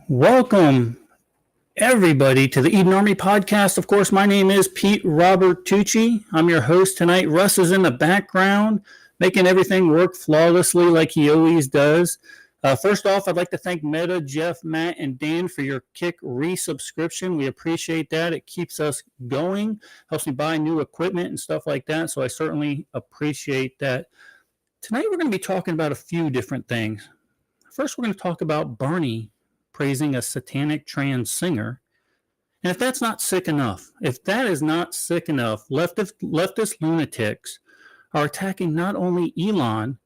Welcome, everybody, to the Eden Army podcast. Of course, my name is Pete Robert Tucci. I'm your host tonight. Russ is in the background, making everything work flawlessly like he always does. First off, I'd like to thank Meta, Jeff, Matt, and Dan for your Kick resubscription. We appreciate that. It keeps us going, helps me buy new equipment and stuff like that, so I certainly appreciate that. Tonight, we're going to be talking about a few different things. First, we're going to talk about Bernie praising a satanic trans singer. And if that's not sick enough, leftist lunatics are attacking not only Elon,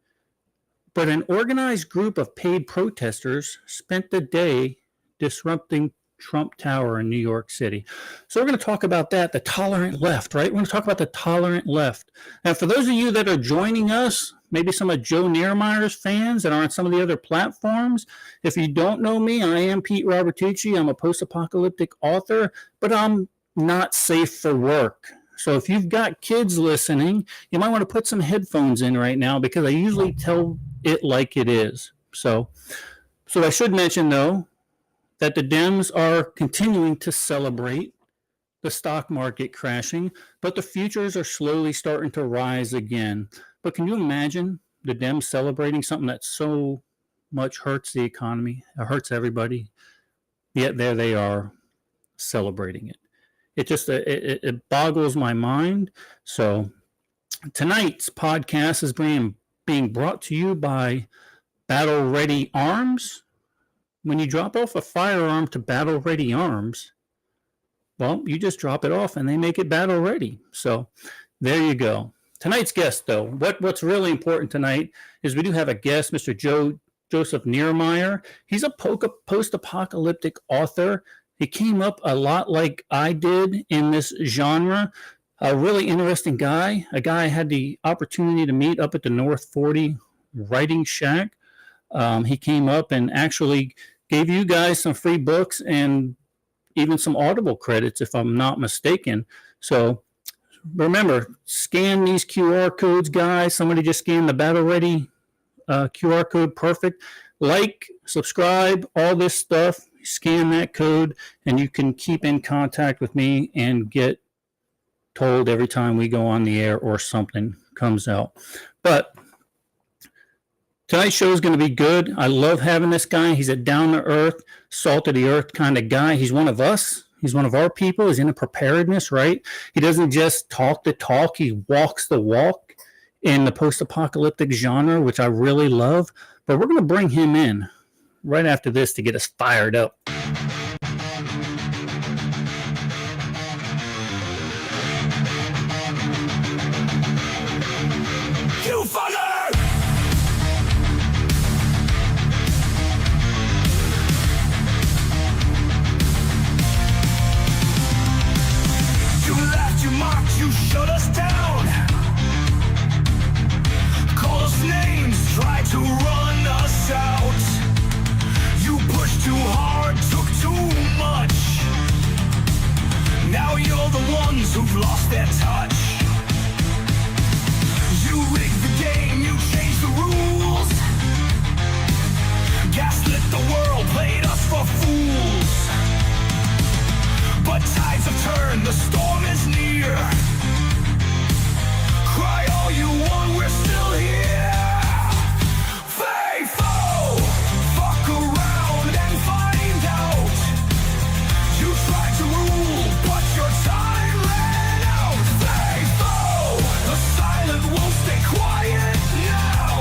but an organized group of paid protesters spent the day disrupting Trump Tower in New York City. So we're going to talk about that, the tolerant left, right? We're going to talk about the tolerant left. And for those of you that are joining us, maybe some of Joe Nirmaier's fans that are on some of the other platforms, if you don't know me, I am Pete Robert Tucci. I'm a post-apocalyptic author, but I'm not safe for work. So if you've got kids listening, you might want to put some headphones in right now because I usually tell it like it is. So I should mention, though, that the Dems are continuing to celebrate the stock market crashing, but the futures are slowly starting to rise again. But can you imagine the Dems celebrating something that so much hurts the economy, it hurts everybody, yet there they are celebrating it. It just it boggles my mind. So tonight's podcast is being brought to you by Battle Ready Arms. When you drop off a firearm to Battle Ready Arms, well, you just drop it off and they make it battle ready. So there you go. Tonight's guest, though, what's really important tonight is we do have a guest, Mr. Joseph Nirmaier. He's a post-apocalyptic author. He came up a lot like I did in this genre. A really interesting guy, a guy I had the opportunity to meet up at the North 40 Writing Shack. He came up and actually gave you guys some free books and even some Audible credits, if I'm not mistaken. So remember, scan these QR codes, guys. Somebody just scanned the Battle Ready QR code. Perfect. Like, subscribe, all this stuff. Scan that code, and you can keep in contact with me and get told every time we go on the air or something comes out. But tonight's show is going to be good. I love having this guy. He's a down-to-earth, salt-of-the-earth kind of guy. He's one of us. He's one of our people. He's into preparedness, right? He doesn't just talk the talk. He walks the walk in the post-apocalyptic genre, which I really love. But we're going to bring him in right after this to get us fired up. You fucker! You laughed, you mocked, you shut us down. Call us names, tried to run us out. You pushed too hard, took too much. Now you're the ones who've lost their touch. You rigged the game, you changed the rules. Gaslit the world, played us for fools. But tides have turned, the storm is near. Cry all you want, we're still here. Faithful, fuck around and find out. You tried to rule, but your time ran out. Faithful, the silent won't stay quiet now.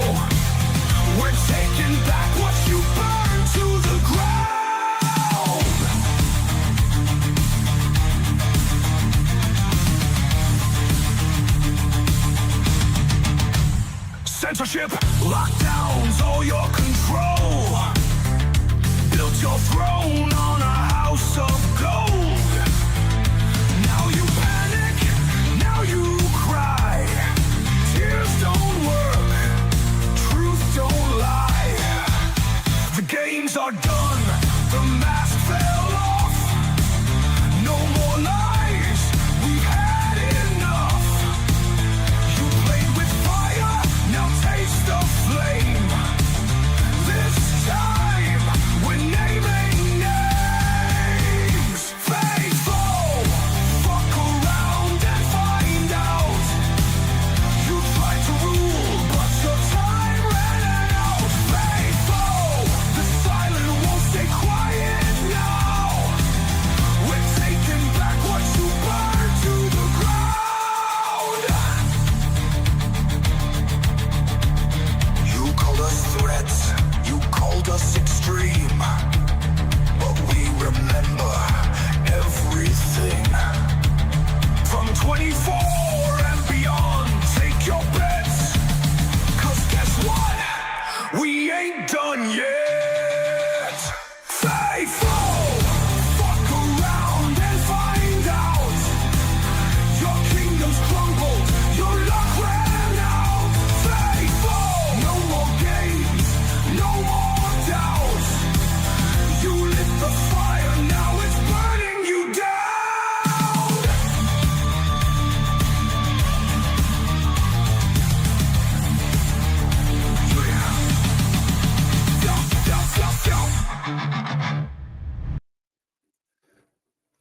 We're taking back what you burned to the ground. Censorship, lockdowns, all your control. Built your throne on a house of gold. Now you panic, now you cry. Tears don't work, truth don't lie. The games are done, the mask fell off. No more lies, we've had enough. You played with fire, now taste the flame. This time we're naming names. ain't done yet. Faithful, fuck around and find out. Your kingdom's crumbled, your luck ran out. Faithful, no more games, no more doubts. You lit the fire, now it's burning you down.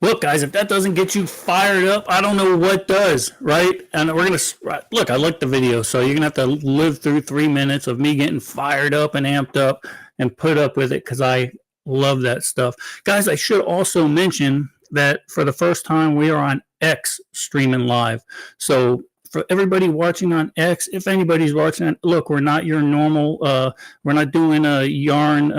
Look, guys, if that doesn't get you fired up, I don't know what does, right? And we're going to look, I like the video, so you're going to have to live through 3 minutes of me getting fired up and amped up and put up with it because I love that stuff. Guys, I should also mention that for the first time, we are on X streaming live. So for everybody watching on X, if anybody's watching, look, we're not your normal, we're not doing a yarn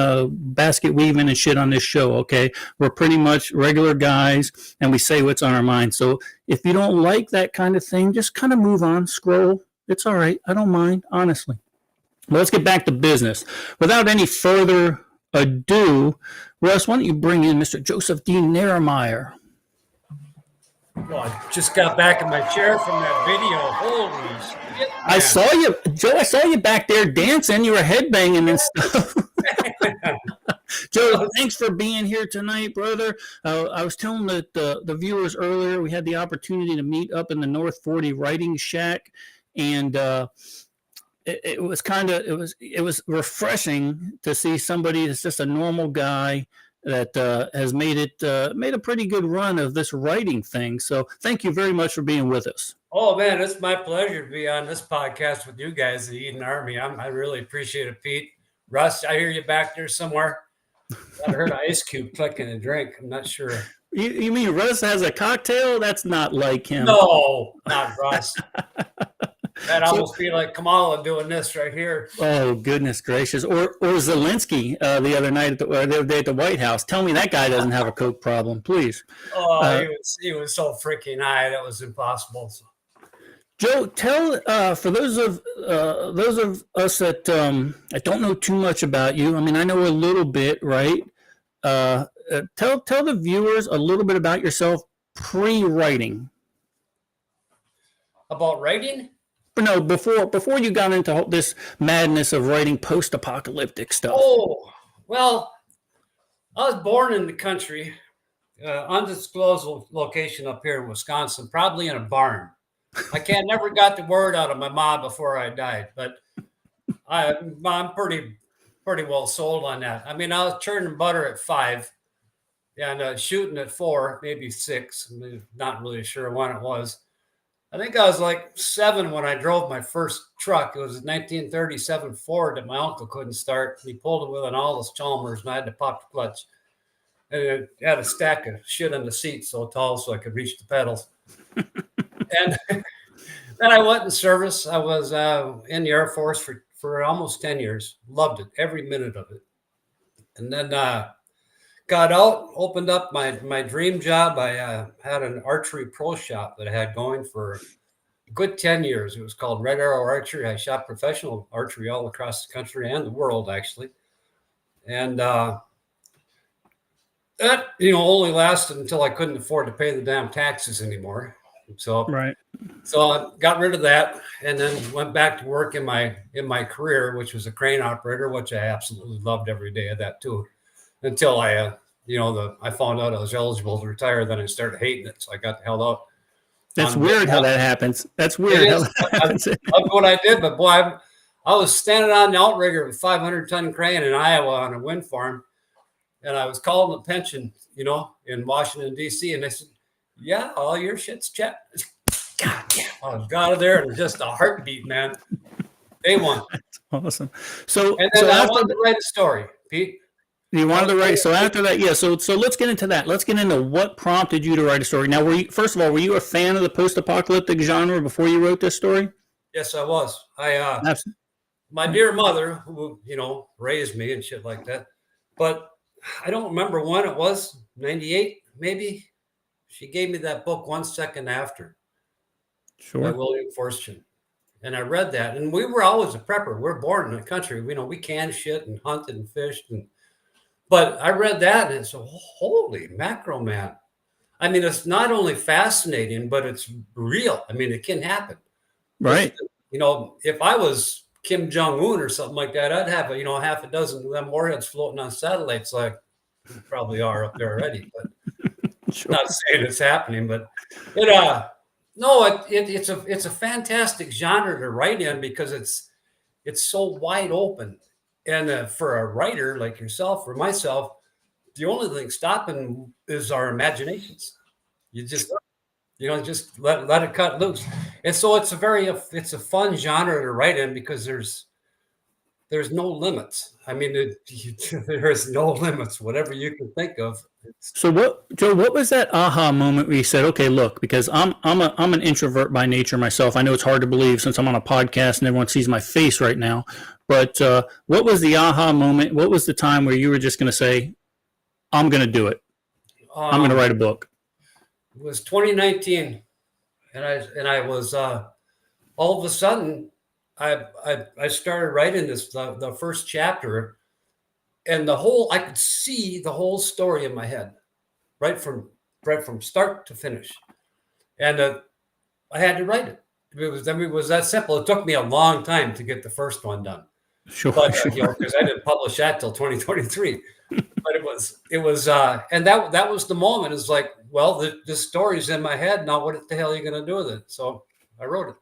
basket weaving and shit on this show, okay? We're pretty much regular guys, and we say what's on our mind. So if you don't like that kind of thing, just kind of move on, scroll. It's all right. I don't mind, honestly. But let's get back to business. Without any further ado, Russ, why don't you bring in Mr. Joseph D. Nirmaier? Well, I just got back in my chair from that video. Holy shit! Man. I saw you, Joe. I saw you back there dancing. You were headbanging and stuff. Joe, thanks for being here tonight, brother. I was telling the viewers earlier we had the opportunity to meet up in the North 40 Writing Shack, and it was refreshing to see somebody that's just a normal guy that has made a pretty good run of this writing thing. So thank you very much for being with us. Oh man, it's my pleasure to be on this podcast with you guys, the Eden Army. I really appreciate it, Pete. Russ, I hear you back there somewhere. I heard an ice cube clicking a drink. I'm not sure. You mean Russ has a cocktail? That's not like him. No, not Russ. That'd almost be like Kamala doing this right here. Oh, goodness gracious. Or Zelensky the other night, the other day at the White House. Tell me that guy doesn't have a coke problem, please. Oh, he was so freaking high. That was impossible. Joe, tell for those of us that I don't know too much about you. I mean, I know a little bit, right? Tell the viewers a little bit about yourself pre-writing. About writing? No, before you got into this madness of writing post-apocalyptic stuff. Oh, well, I was born in the country, undisclosed location up here in Wisconsin, probably in a barn. Never got the word out of my mom before I died, but I'm pretty well sold on that. I mean, I was churning butter at 5 and shooting at 4, maybe 6. I'm not really sure when it was. I think I was like 7 when I drove my first truck. It was a 1937 Ford that my uncle couldn't start. He pulled it with an Aldous Chalmers, and I had to pop the clutch. And it had a stack of shit on the seat so tall so I could reach the pedals. And then I went in service. I was in the Air Force for almost 10 years. Loved it, every minute of it. And then got out, opened up my dream job. I had an archery pro shop that I had going for a good 10 years. It was called Red Arrow Archery. I shot professional archery all across the country and the world, actually. And that, only lasted until I couldn't afford to pay the damn taxes anymore. So I got rid of that and then went back to work in my career, which was a crane operator, which I absolutely loved every day of that too. Until I found out I was eligible to retire, then I started hating it, so I got the hell out. That's weird how that happens. That's weird how that happens. I loved what I did, but boy, I was standing on the outrigger with 500-ton crane in Iowa on a wind farm, and I was calling a pension, in Washington, D.C., and they said, yeah, all your shit's checked. God damn, I was out of there in just a heartbeat, man. Day one. That's awesome. So I wanted to write a story, Pete. You wanted to write. So after that, yeah. So let's get into that. Let's get into what prompted you to write a story. Now, first of all, were you a fan of the post-apocalyptic genre before you wrote this story? Yes, I was. My dear mother, who raised me and shit like that, but I don't remember when it was. 98, maybe. She gave me that book 1 second after. Sure. By William Forstchen. And I read that, and we were always a prepper. We're born in the country. We canned shit and hunted and fished. But I read that, and it's holy mackerel, man. I mean, it's not only fascinating, but it's real. I mean, it can happen. Right. If I was Kim Jong-un or something like that, I'd have half a dozen of them warheads floating on satellites, like you probably are up there already. But Sure. not saying it's happening, but it's a fantastic genre to write in because it's so wide open. And for a writer like yourself or myself, the only thing stopping is our imaginations. You just let it cut loose. And so it's a fun genre to write in because there's no limits. I mean, there is no limits. Whatever you can think of. So what was that aha moment where you said, okay, look, because I'm an introvert by nature myself. I know it's hard to believe since I'm on a podcast and everyone sees my face right now. But what was the aha moment? What was the time where you were just going to say, I'm going to do it. I'm going to write a book. It was 2019, and I was all of a sudden I started writing the first chapter, and I could see the whole story in my head, right from start to finish, and I had to write it. It was that simple. It took me a long time to get the first one done, Sure. but because I didn't publish that till 2023. But it was, and that was the moment. It's like, well, the story's in my head now. What the hell are you going to do with it? So I wrote it,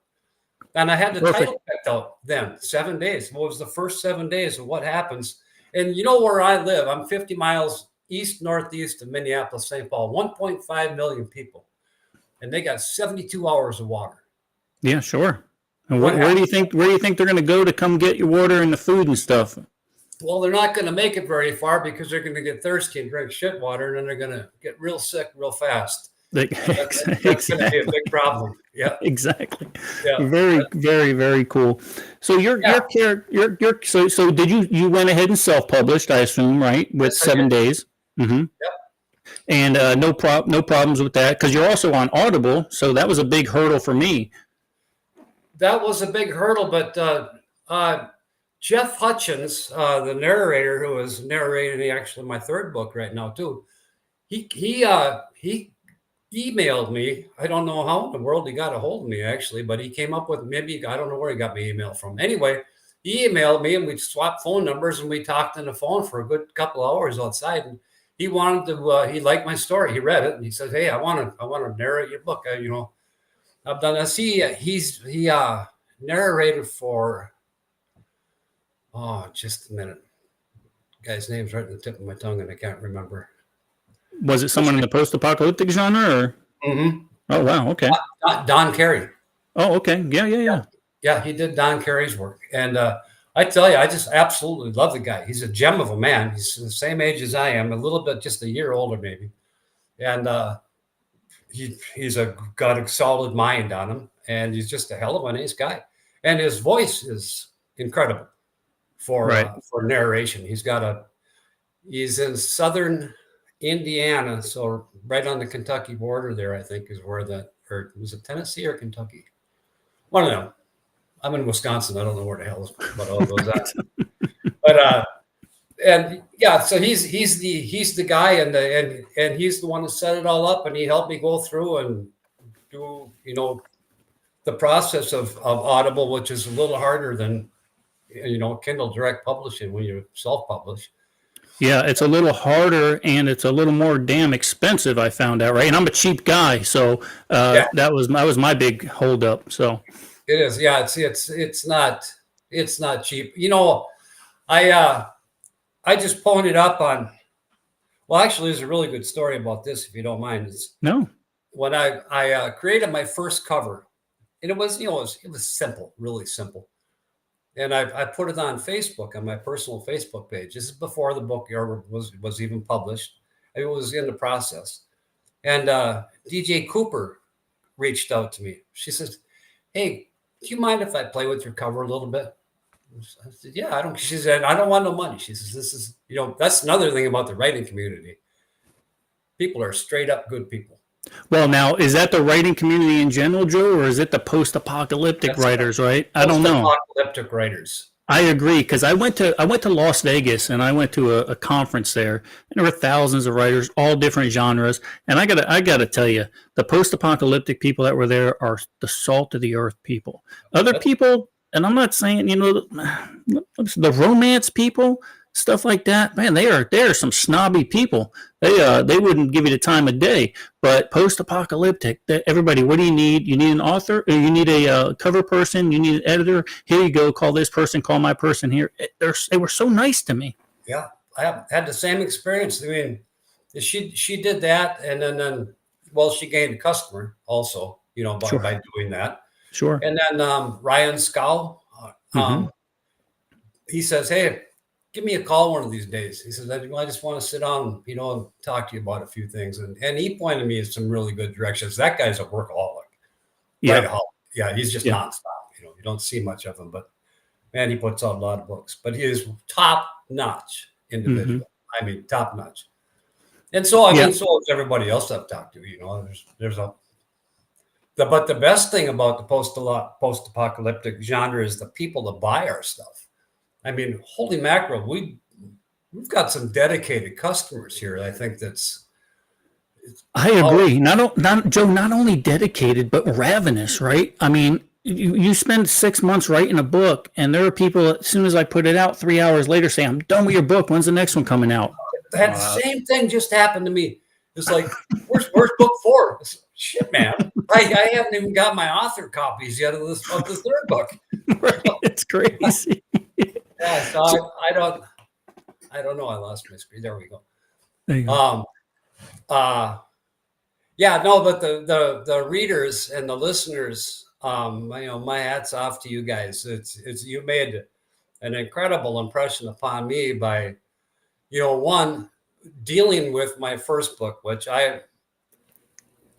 and I had the title picked out then. 7 days. What was the first 7 days of what happens? And you know where I live? I'm 50 miles northeast of Minneapolis, St. Paul. 1.5 million people, and they got 72 hours of water. Yeah, sure. And where do you think they're going to go to come get your water and the food and stuff? Well, they're not going to make it very far because they're going to get thirsty and drink shit water, and then they're going to get real sick real fast. That's going to be a big problem. Yeah, exactly. Yeah. Very, very, very cool. So your so did you went ahead and self-published, I assume, right? With Yes, 7 days. Mm-hmm. Yep. And no problems with that because you're also on Audible, so that was a big hurdle for me. That was a big hurdle, but Jeff Hutchins, the narrator who is narrating actually my third book right now too, he emailed me. I don't know how in the world he got a hold of me actually, but he came up with I don't know where he got my email from. Anyway, he emailed me and we swapped phone numbers and we talked on the phone for a good couple of hours outside. And he wanted to. He liked my story. He read it and he said, "Hey, I want to narrate your book. I've done this." He narrated for. Oh, just a minute. Guy's name's right at the tip of my tongue, and I can't remember. Was it someone in the post-apocalyptic genre? Or? Mm-hmm. Oh, wow. Okay. Don Carey. Oh, okay. Yeah. Yeah, he did Don Carey's work. And I tell you, I just absolutely love the guy. He's a gem of a man. He's the same age as I am, a little bit, just a year older maybe. And he's got a solid mind on him, and he's just a hell of a nice guy. And his voice is incredible. For narration. He's in southern Indiana, so right on the Kentucky border there, I think is where or was it Tennessee or Kentucky? One of them. I'm in Wisconsin. I don't know where the hell what all those at. But and yeah, so he's the guy and he's the one who set it all up, and he helped me go through and do the process of Audible, which is a little harder than Kindle Direct Publishing when you self-publish. Yeah, it's a little harder and it's a little more damn expensive. I found out, right? And I'm a cheap guy, so that was my big holdup. So it is, yeah. It's not cheap. I just pwned it up on. Well, actually, there's a really good story about this, if you don't mind. No. When I created my first cover, and it was simple, really simple. And I put it on Facebook, on my personal Facebook page. This is before the book was even published. It was in the process. And DJ Cooper reached out to me. She says, "Hey, do you mind if I play with your cover a little bit?" I said, "Yeah, I don't." She said, "I don't want no money." She says, "This is, that's another thing about the writing community. People are straight up good people." Well, now, is that the writing community in general, Joe, or is it the post-apocalyptic That's writers, right? I don't know. post-apocalyptic writers. I agree because I went to Las Vegas and I went to a conference there, and there were thousands of writers, all different genres. And I gotta tell you, the post-apocalyptic people that were there are the salt of the earth people. Other people, and I'm not saying the romance people, stuff like that. Man, they are some snobby people. They wouldn't give you the time of day. But post-apocalyptic, everybody, what do you need? You need an author, or you need a cover person, you need an editor. Here you go. Call this person. Call my person here. They were so nice to me. Yeah, I have had the same experience. I mean, she did that, and then well, she gained a customer also, Sure. by doing that. Sure. And then Ryan Scow, he says, "Hey, give me a call one of these days." He says, "I just want to sit down, and talk to you about a few things." And he pointed me in some really good directions. That guy's a workaholic. Yeah. Right? Yeah, he's just Yeah. nonstop. You don't see much of him, but man, he puts out a lot of books. But he is top notch individual. I mean, top notch. And so I mean, so is everybody else I've talked to. But the best thing about the post-apocalyptic genre is the people that buy our stuff. I mean, holy mackerel, we've got some dedicated customers here. I think I agree. Not Joe, not only dedicated, but ravenous, right? I mean, you spend 6 months writing a book, and there are people, as soon as I put it out, 3 hours later say, "I'm done with your book. When's the next one coming out?" that same thing just happened to me. It's like, where's book 4? Shit, man. I haven't even got my author copies yet of the third book. Right? It's crazy. Yeah, so I don't know. I lost my screen. There we go. There you go. Yeah, no, but the readers and the listeners, my hat's off to you guys. It's you made an incredible impression upon me by, one, dealing with my first book, which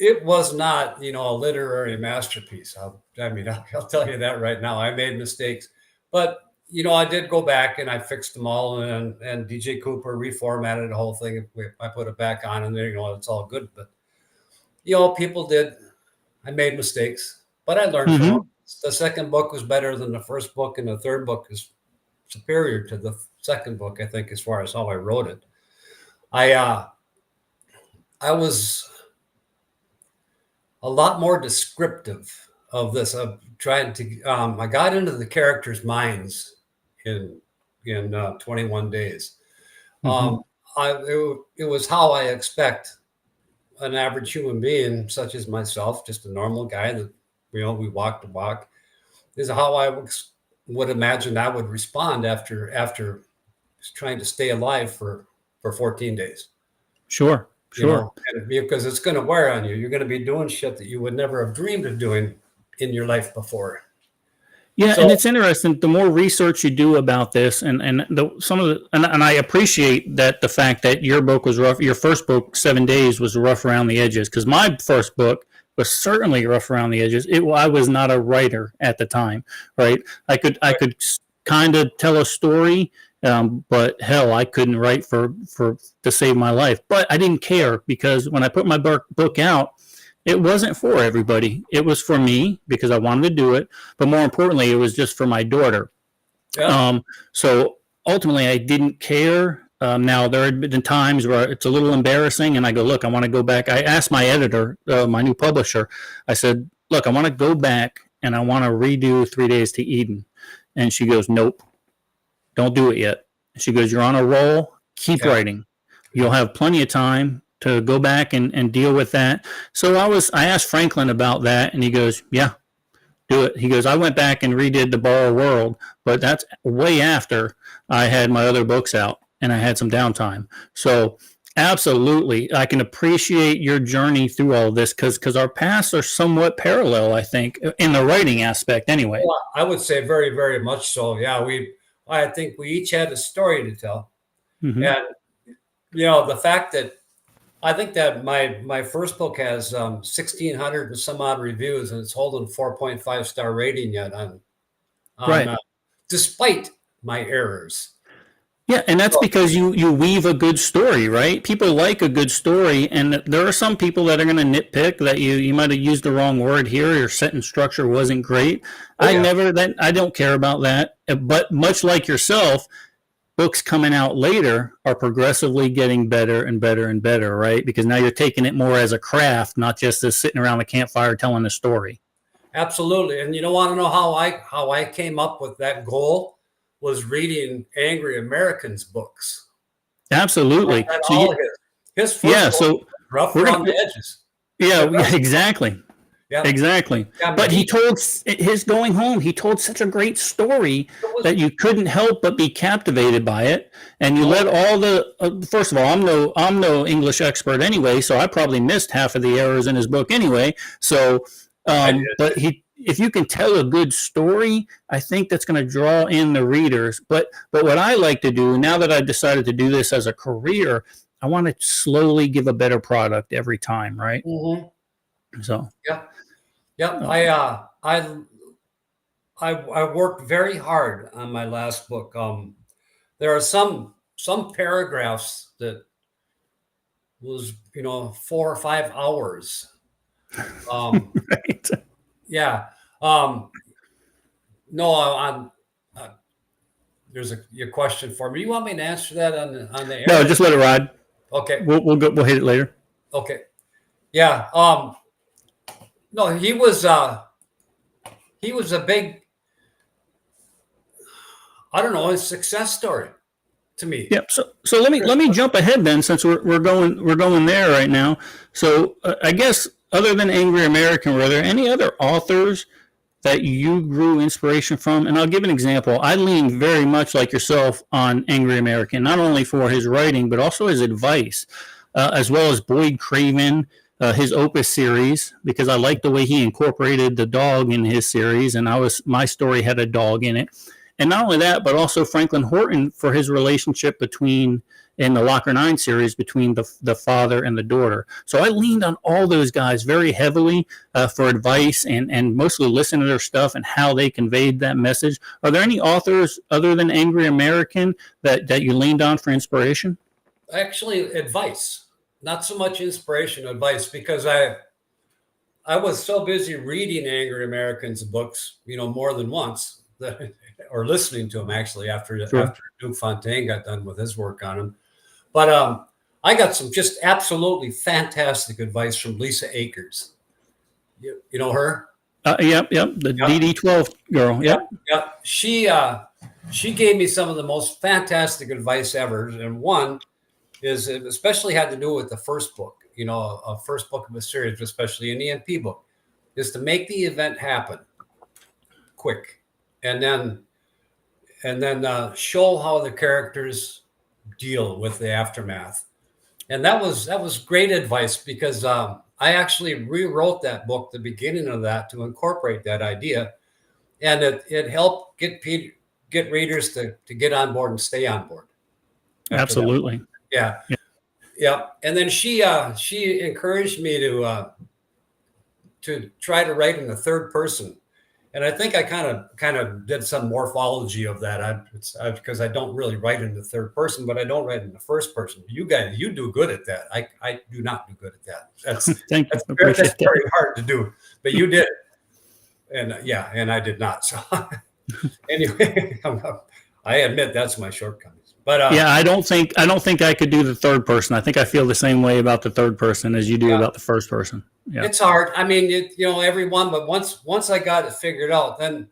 it was not, a literary masterpiece. I'll tell you that right now. I made mistakes, but I did go back and I fixed them all, and DJ Cooper reformatted the whole thing. I put it back on, and there, it's all good. But people did. I made mistakes, but I learned from them. The second book was better than the first book, and the third book is superior to the second book, I think, as far as how I wrote it. I was a lot more descriptive of this. Of trying to, I got into the characters' minds in 21 days. It was how I expect an average human being, such as myself, just a normal guy that we walk the walk, is how I would imagine I would respond after trying to stay alive for 14 days. Sure. Because it's going to wear on you. You're going to be doing shit that you would never have dreamed of doing in your life before. Yeah, and it's interesting. The more research you do about this, and I appreciate that the fact that your book was rough. Your first book, 7 Days, was rough around the edges. Because my first book was certainly rough around the edges. I was not a writer at the time, right? I could kind of tell a story, but hell, I couldn't write to save my life. But I didn't care, because when I put my book out, it wasn't for everybody. It was for me because I wanted to do it. But more importantly, it was just for my daughter. Yeah. So ultimately, I didn't care. Now, there had been times where it's a little embarrassing, and I go, look, I want to go back. I asked my editor, my new publisher, I said, look, I want to go back and I want to redo 3 Days to Eden. And she goes, nope, don't do it yet. She goes, you're on a roll. Keep writing. You'll have plenty of time to go back and deal with that. So I asked Franklin about that, and he goes, yeah, do it. He goes, I went back and redid The Borrow World, but that's way after I had my other books out and I had some downtime. So absolutely, I can appreciate your journey through all of this because our paths are somewhat parallel, I think, in the writing aspect anyway. Well, I would say very, very much so. Yeah, I think we each had a story to tell. And, the fact that I think that my first book has 1,600 and some odd reviews, and it's holding 4.5 star rating yet on right. Despite my errors. Yeah, and that's So, because you weave a good story, right? People like a good story, and there are some people that are going to nitpick that you might have used the wrong word here. Your sentence structure wasn't great. oh yeah, I don't care about that. But much like yourself, books coming out later are progressively getting better and better and better, right? Because now you're taking it more as a craft, not just as sitting around the campfire telling a story. absolutely. And you don't want to know how I came up with that goal was reading Angry Americans books. I Absolutely. read So all you, of his first yeah, book, so rough we're around gonna the edges. yeah, The rest, exactly. yeah, Exactly. yeah. But he told his going home, he told such a great story It was that you couldn't help but be captivated by it. And you no, let all the, first of all, I'm no English expert anyway, so I probably missed half of the errors in his book anyway. So, I did. but if you can tell a good story, I think that's going to draw in the readers. But what I like to do now that I've decided to do this as a career, I want to slowly give a better product every time, right? Mhm. So, Yeah, yeah. uh, I worked very hard on my last book. There are some paragraphs that was 4 or 5 hours. right. Yeah. Um, no, there's your question for me. You want me to answer that on the No, air? just let it ride. Okay. We'll hit it later. Okay. Yeah. No, he was a big, I don't know, a success story to me. Yep. So let me jump ahead then, since we're going there right now. So I guess other than Angry American, were there any other authors that you grew inspiration from? And I'll give an example. I lean very much like yourself on Angry American, not only for his writing but also his advice, as well as Boyd Craven, his Opus series, because I like the way he incorporated the dog in his series, and my story had a dog in it. And not only that, but also Franklin Horton for his relationship between in the Locker 9 series between the father and the daughter. So I leaned on all those guys very heavily for advice and mostly listen to their stuff and how they conveyed that message. Are there any authors other than Angry American that you leaned on for inspiration? Actually, advice, not so much inspiration, advice, because I was so busy reading Angry Americans books, more than once, or listening to them actually Sure. after Duke Fontaine got done with his work on them. But I got some just absolutely fantastic advice from Lisa Akers. You know her? Yep. The Yep. DD12 girl. Yep. Yep. Yep. She gave me some of the most fantastic advice ever, and one is it especially had to do with the first book. A first book of a series, especially an EMP book, is to make the event happen quick, and then show how the characters deal with the aftermath. And that was great advice because I actually rewrote that book, the beginning of that, to incorporate that idea, and it helped get readers to get on board and stay on board. After that. Absolutely. Yeah, Yeah. yeah. And then she encouraged me to try to write in the third person. And I think I kind of did some morphology of that. Because I don't really write in the third person, but I don't write in the first person. You guys, you do good at that. I do not do good at that. Thank you. That's very hard to do, but you did. And and I did not. So anyway, I admit that's my shortcomings. But Yeah, I don't think I could do the third person. I think I feel the same way about the third person as you do about the first person. Yeah. it's hard. I mean, everyone, but once I got it figured out, then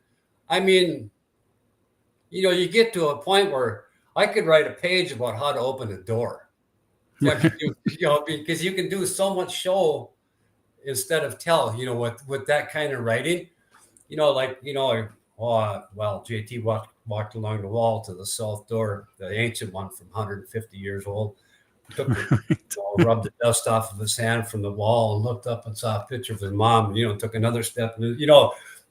I mean, you get to a point where I could write a page about how to open a door. Because you can do so much show instead of tell, with that kind of writing, well, JT walked along the wall to the south door, the ancient one from 150 years old, rubbed the dust off of his hand from the wall and looked up and saw a picture of his mom, took another step,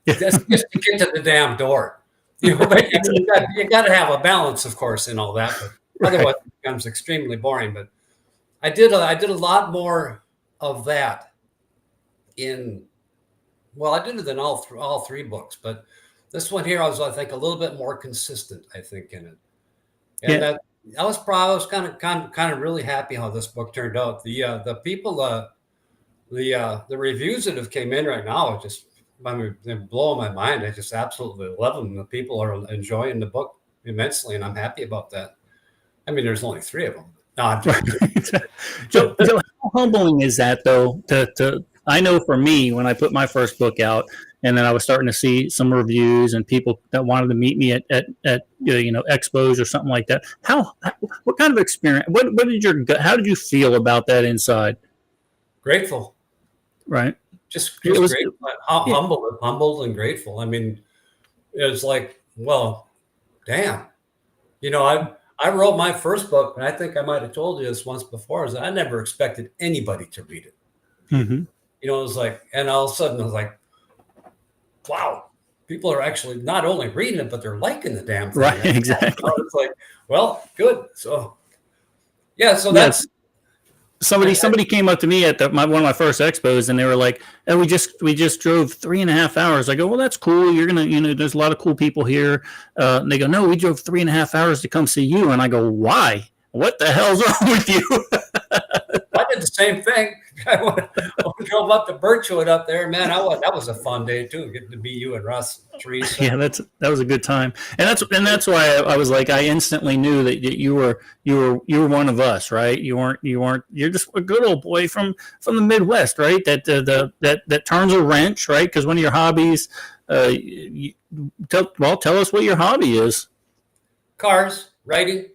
that's just to get to the damn door. But you got to have a balance, of course, in all that, but otherwise it becomes extremely boring. But I did a lot more of that I did it in all three books, but this one here I think a little bit more consistent, I think, in it. And Yeah. I was proud. I was kind of really happy how this book turned out. The people, the reviews that have came in right now are just, I mean, they're blowing my mind. I just absolutely love them. The people are enjoying the book immensely, and I'm happy about that. I mean, there's only 3 of them. No, I'm just Joe, how humbling is that though? I know for me, when I put my first book out, and then I was starting to see some reviews and people that wanted to meet me at expos or something like that. What kind of experience? How did you feel about that inside? grateful. Right. Just It was, grateful. yeah, Humbled and grateful. I mean, it's like, well, damn. I wrote my first book, and I think I might have told you this once before, is that I never expected anybody to read it. mm-hmm. It was like, and all of a sudden I was like, wow, people are actually not only reading it, but they're liking the damn thing. Right. Exactly. It's like, well, good. So yeah, so Yes. that's Somebody came up to me at one of my first expos, and they were like, "Oh, we just drove 3.5 hours." I go, "Well, that's cool. You're gonna, there's a lot of cool people here." And they go, "No, we drove 3.5 hours to come see you." And I go, "Why? What the hell's wrong with you?" I did the same thing. I drove up to Birchwood up there, man. That was a fun day too, getting to meet you and Russ, Teresa. Yeah, that was a good time, and that's why I was like, I instantly knew that you were one of us, right? You're just a good old boy from the Midwest, right? That turns a wrench, right? Because one of your hobbies, tell us what your hobby is. Cars, writing.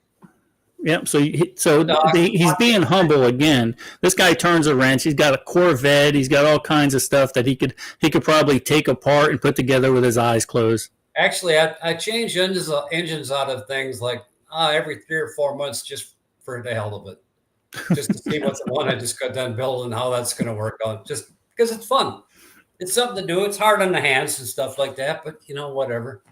Yeah, he's being humble again. This guy turns a wrench. He's got a Corvette. He's got all kinds of stuff that he could probably take apart and put together with his eyes closed. Actually, I change engines out of things like every 3 or 4 months, just for the hell of it, just to see what the one I just got done building, how that's going to work out. Just because it's fun, it's something to do. It's hard on the hands and stuff like that, but whatever.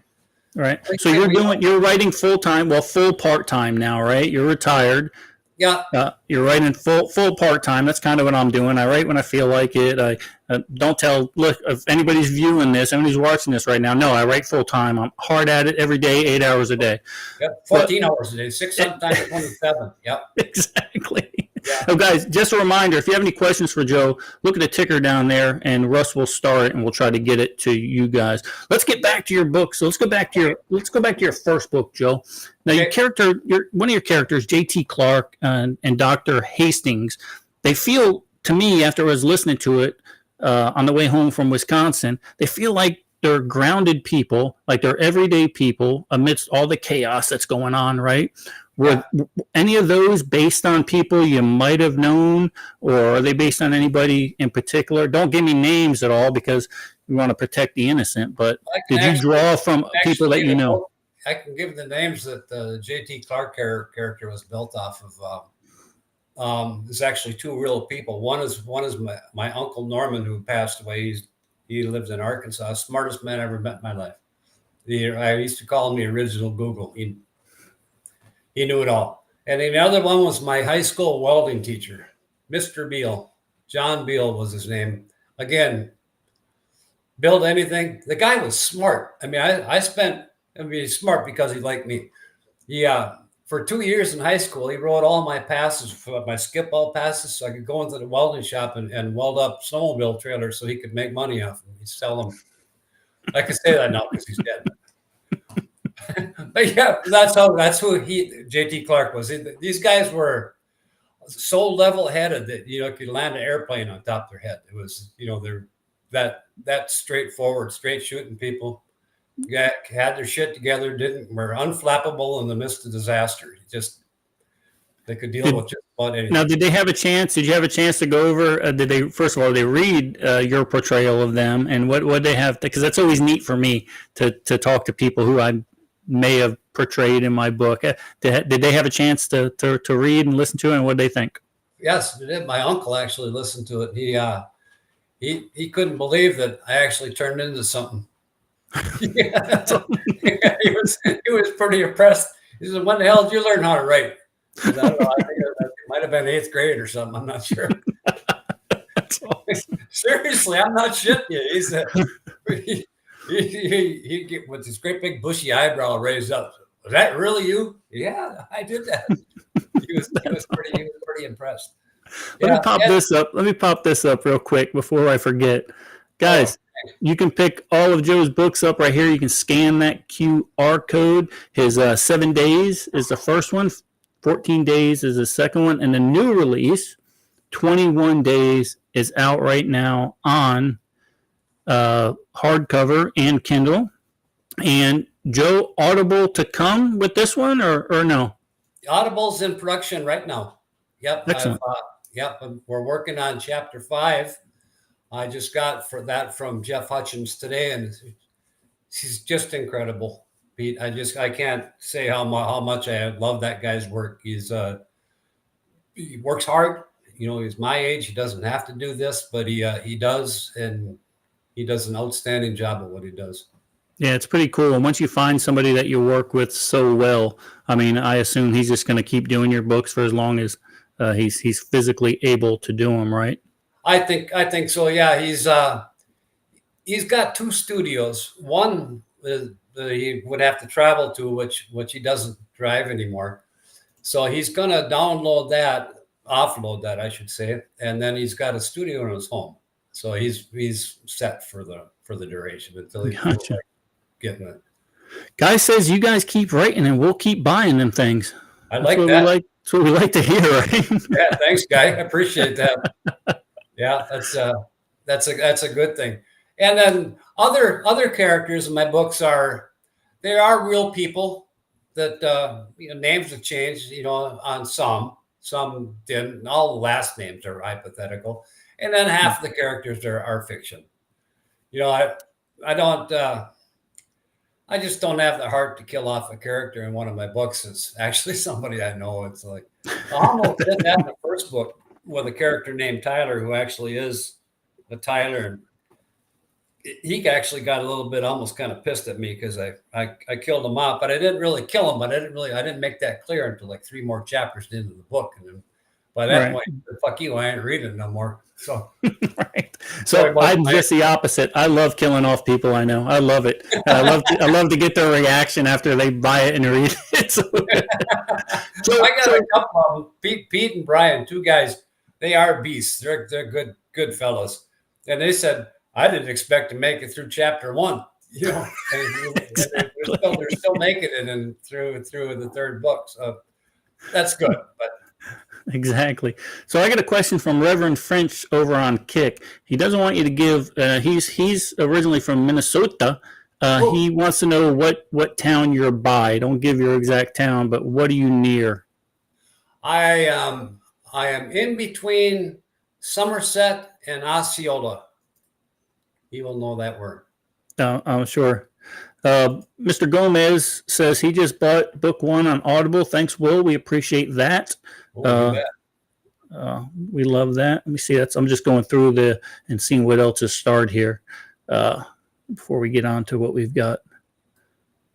Right. So you're writing full time, full part time now, right? You're retired. Yeah. You're writing full part time. That's kind of what I'm doing. I write when I feel like it. I look, if anybody's viewing this, anybody's watching this right now, no, I write full time. I'm hard at it every day, 8 hours a day. Yep. 14 hours a day, 6, sometimes 27. Yep. Exactly. Yeah. So guys, just a reminder, if you have any questions for Joe, look at the ticker down there and Russ will start and we'll try to get it to you guys. Let's get back to your book. So let's go back to your first book, Joe. Now one of your characters, JT Clark and Dr. Hastings, they feel to me, after I was listening to it on the way home from Wisconsin, they feel like they're grounded people, like they're everyday people amidst all the chaos that's going on, right? Were any of those based on people you might have known, or are they based on anybody in particular? Don't give me names at all because we want to protect the innocent, but did you draw from people that you know? I can give the names that the JT Clark character was built off of. There's actually 2 real people. One is my Uncle Norman, who passed away. He lived in Arkansas, smartest man I ever met in my life. I used to call him the original Google. He knew it all. And the other one was my high school welding teacher, Mr. Beal. John Beal was his name. Again, build anything. The guy was smart. I mean, he's smart because he liked me. For 2 years in high school, he wrote all my passes, my skip all passes, so I could go into the welding shop and weld up snowmobile trailers so he could make money off them. He'd sell them. I can say that now because he's dead. But yeah, that's who JT Clark was. These guys were so level-headed that could land an airplane on top of their head. It was they're that straightforward, straight shooting people. Had their shit together, were unflappable in the midst of disaster. They could deal with just about anything. Now, did you have a chance to go over? Did they first of all read your portrayal of them, and what they have? Because that's always neat for me to talk to people who I may have portrayed in my book. Did they have a chance to read and listen to it, and what did they think? Yes, they did. My uncle actually listened to it. He couldn't believe that I actually turned into something. He was pretty impressed. He said, "When the hell did you learn how to write?" I don't know, I think it might have been 8th grade or something. I'm not sure. Seriously, I'm not shitting you. He said he with his great big bushy eyebrow raised up. Was that really you? Yeah, I did that. He was pretty impressed. Let me Yeah, pop this up. Let me pop this up real quick before I forget. Guys, you can pick all of Joe's books up right here. You can scan that QR code. His 7 days is the first one, 14 days is the second one, and the new release, 21 days, is out right now on hardcover and Kindle. And Joe, Audible to come with this one or no? Audible's in production right now. Yep. Excellent. We're working on chapter 5. I just got for that from Jeff Hutchins today, and he's just incredible, Pete. I can't say how much I love that guy's work. He works hard. You know, he's my age. He doesn't have to do this, but he does, and he does an outstanding job at what he does. Yeah, it's pretty cool. And once you find somebody that you work with so well, I mean, I assume he's just going to keep doing your books for as long as he's physically able to do them, right? I think so. Yeah, he's got 2 studios. One he would have to travel to, which he doesn't drive anymore. So he's going to offload that, I should say, and then he's got a studio in his home. So he's set for the duration until he feels like getting it. Guy says you guys keep writing and we'll keep buying them things. I like that. That's what we like to hear, right? Yeah, thanks, Guy. I appreciate that. Yeah, that's a good thing. And then other characters in my books are real people that names have changed, on some didn't. All the last names are hypothetical, and then half the characters are fiction. I just don't have the heart to kill off a character in one of my books. It's actually somebody I know. It's like I almost did that in the first book with a character named Tyler, who actually is a Tyler. And he actually got a little bit almost kind of pissed at me because I killed him off, but I didn't really kill him. But I didn't make that clear until like 3 more chapters into the book. And then by that point, fuck you, I ain't reading no more. So, right. So I'm just the opposite. I love killing off people I know. I love it. I love to get their reaction after they buy it and read it. So I got a couple of them. Pete and Brian, 2 guys. They are beasts. They're good fellows. And they said, I didn't expect to make it through chapter 1. And they're still making it through the 3rd book. So that's good. But exactly. So I got a question from Reverend French over on Kick. He doesn't want you to give. He's originally from Minnesota. He wants to know what town you're by. Don't give your exact town, but what are you near? I am in between Somerset and Osceola. He will know that word. I'm sure. Mr. Gomez says he just bought book 1 on Audible. Thanks, Will. We appreciate that. We love that. Let me see. I'm just going through and seeing what else is starred here before we get on to what we've got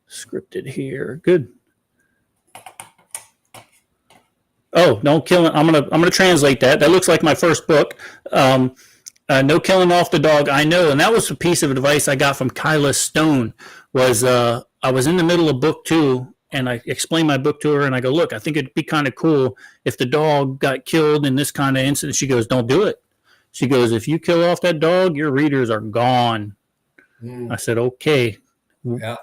scripted here. Good. Oh, no killing. I'm gonna translate that. That looks like my first book. No killing off the dog. I know, and that was a piece of advice I got from Kyla Stone. I was in the middle of book 2. And I explained my book to her, and I go, look, I think it'd be kind of cool if the dog got killed in this kind of incident. She goes, don't do it. She goes, if you kill off that dog, your readers are gone. I said, okay. Yeah,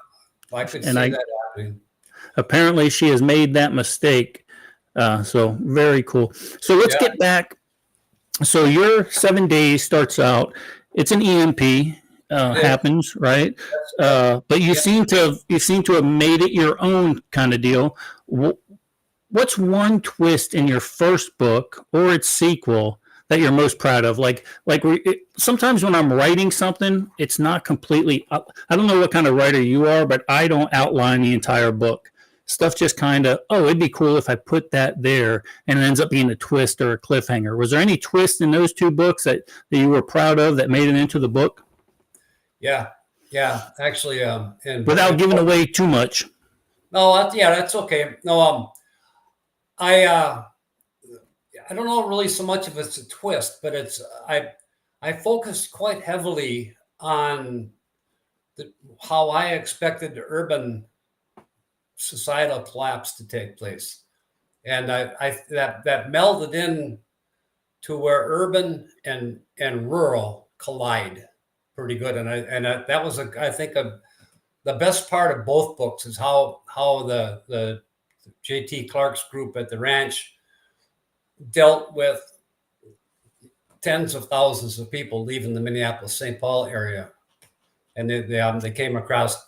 I could see that happening. Apparently, she has made that mistake. So very cool. So let's get back. So your 7 days starts out. It's an EMP. Happens, right? But you seem to have made it your own kind of deal. What's one twist in your first book or its sequel that you're most proud of? Sometimes when I'm writing something, it's not completely. I don't know what kind of writer you are, but I don't outline the entire book. Stuff just kind of, it'd be cool if I put that there, and it ends up being a twist or a cliffhanger. Was there any twist in those 2 books that you were proud of that made it into the book? Yeah. Actually, and without giving away too much. No, that's okay. No, I don't know really so much if it's a twist, but it's I focused quite heavily on how I expected the urban societal collapse to take place. And that melded in to where urban and rural collide pretty good. And that was, I think, the best part of both books is how the J.T. Clark's group at the ranch dealt with tens of thousands of people leaving the Minneapolis-St. Paul area. And they came across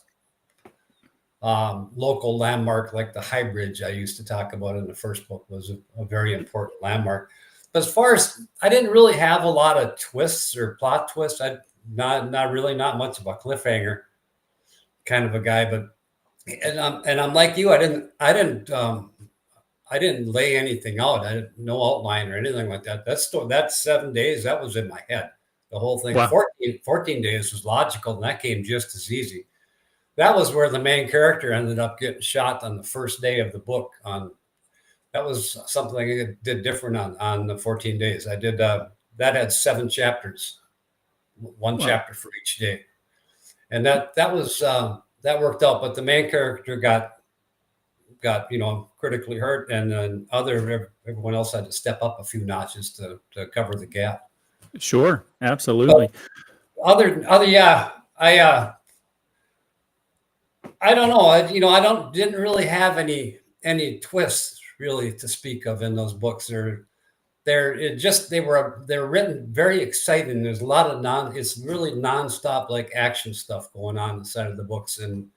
local landmark like the High Bridge I used to talk about in the first book was a very important landmark. But as far as, I didn't really have a lot of twists or plot twists. Not much of a cliffhanger kind of a guy. But I'm like you. I didn't lay anything out. I had no outline or anything like that. That 7 days, that was in my head. The whole thing. Wow. 14 days was logical, and that came just as easy. That was where the main character ended up getting shot on the first day of the book. That was something I did different on the 14 days. I did that had 7 chapters, one chapter for each day, and that worked out. But the main character got critically hurt, and then everyone else had to step up a few notches to cover the gap. Sure, absolutely. I don't know. I didn't really have any twists really to speak of in those books. They were written very exciting. There's a lot of it's really nonstop like action stuff going on inside of the books, and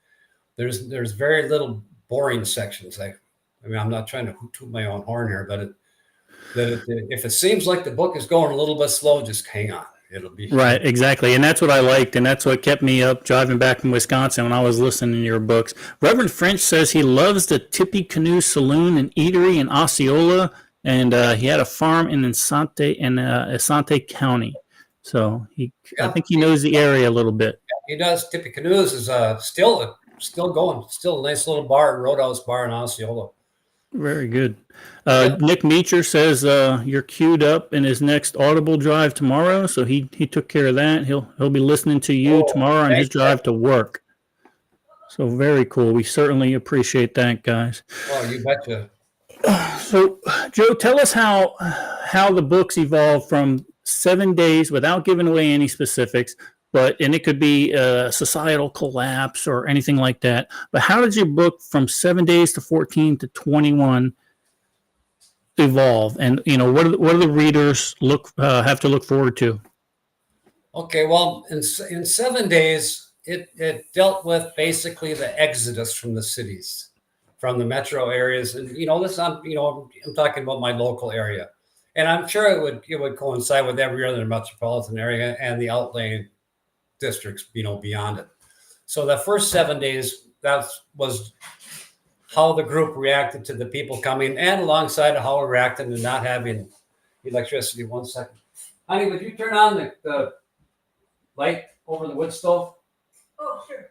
there's very little boring sections. I mean, I'm not trying to toot my own horn here, but if it seems like the book is going a little bit slow, just hang on. It'll be right. Exactly. And that's what I liked. And that's what kept me up driving back from Wisconsin when I was listening to your books. Reverend French says he loves the Tippy Canoe Saloon and Eatery in Osceola. And he had a farm in Asante County. So I think he knows the area a little bit. Yeah, he does. Tippy Canoes is still going. Still a nice little bar, roadhouse bar in Osceola. Very good. Nick Meacher says you're queued up in his next Audible drive tomorrow, so he took care of that. He'll be listening to you tomorrow on his drive to work. So very cool. We certainly appreciate that, guys. Oh, you betcha. So, Joe, tell us how the books evolved from 7 days, without giving away any specifics, and it could be a societal collapse or anything like that. But how did your book from 7 days to 14 to 21 evolve? And what do the readers have to look forward to? Okay, well, in 7 days, it dealt with basically the exodus from the cities, from the metro areas, and I'm talking about my local area, and I'm sure it would coincide with every other metropolitan area and the outlying districts, beyond it. So the first 7 days, that was how the group reacted to the people coming, and alongside of how we reacted to not having electricity. 1 second. Honey, would you turn on the light over the wood stove? Oh, sure.